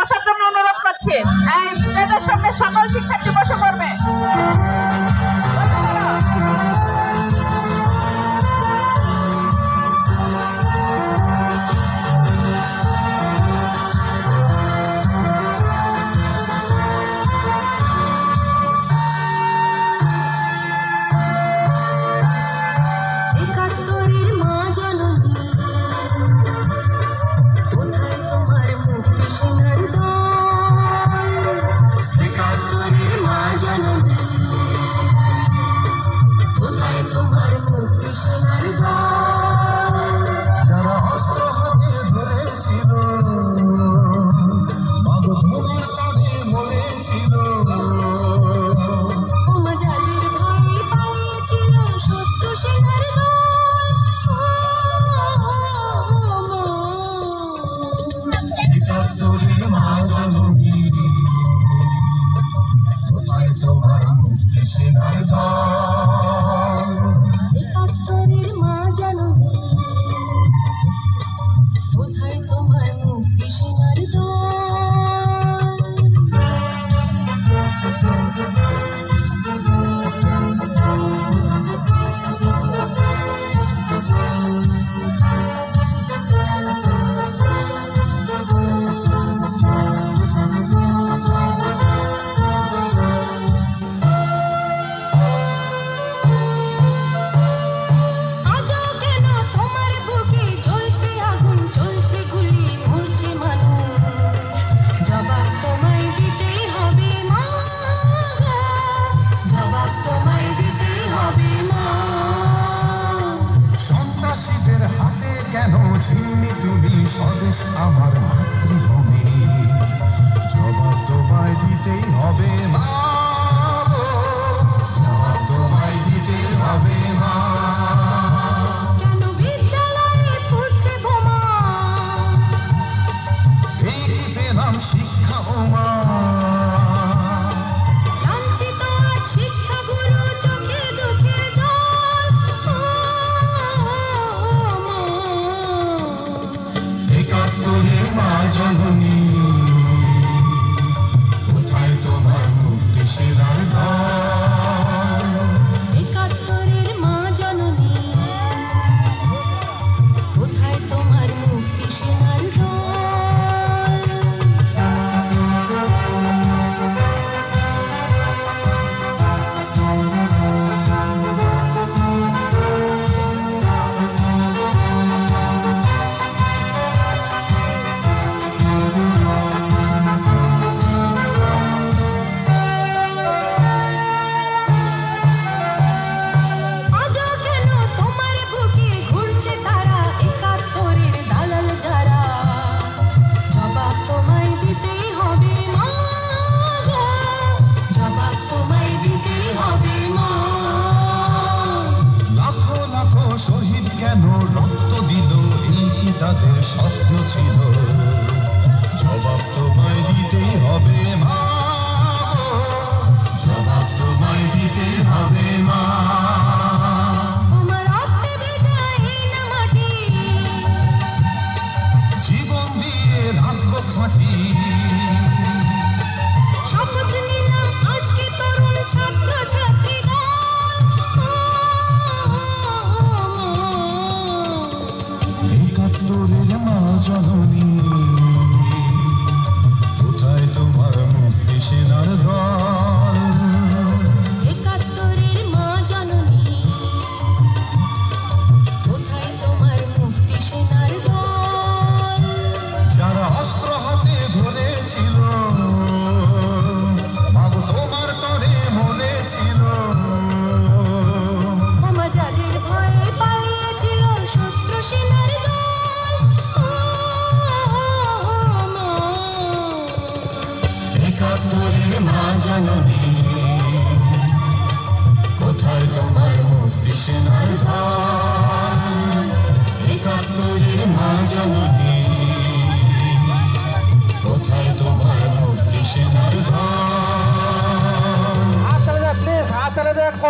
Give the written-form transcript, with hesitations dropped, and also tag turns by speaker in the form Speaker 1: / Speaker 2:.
Speaker 1: বসার জন্য অনুরোধ করছি। এই স্টেজের সামনে সকল শিক্ষার্থী বসে পড়বে।
Speaker 2: স্বদেশ আমার মাতৃভূমি, জবাব তোমায় দিতেই হবে মা, জবাব তোমায় দিতেই হবে মা।
Speaker 3: কেন বিদ্যালয়ে পড়ছে বোমা,
Speaker 2: এই কি পেলাম শিক্ষা ও মা,
Speaker 3: লাঞ্ছিত আজ শিক্ষাগুরু, চোখে দুঃখের জল।
Speaker 2: একাত্তরের মা জননী, কোথায় তোমার মুক্তি সেনার দল?
Speaker 3: একাত্তরের মা জননী, কোথায় তোমার মুক্তি সেনার দল?
Speaker 2: শহীদ কেন রক্ত দিল, এই কি তাদের স্বপ্ন ছিল? জবাব তোমায় দিতেই হবে মা, জবাব তোমায় দিতেই হবে মা। জীবন দিয়ে রাখবো খাঁটি,
Speaker 3: শপথ নিলাম আজকে তরুণ ছাত্র ছাত্রী
Speaker 2: একাত্তরের মা জননী, কোথায় তোমার মুক্তি সেনার দল?
Speaker 3: একাত্তরের মা জননী, কোথায় তোমার মুক্তি সেনার দল?
Speaker 2: যারা অস্ত্র হাতে ধরেছিল, মাগো তোমার তরে মনে ছিল,
Speaker 3: মামা যাদের ভয়ে পালিয়েছিল শত্রু সেনার দল।
Speaker 2: একাত্তরের মা জননী, কোথায় তোমার মুক্তি সেনার দল?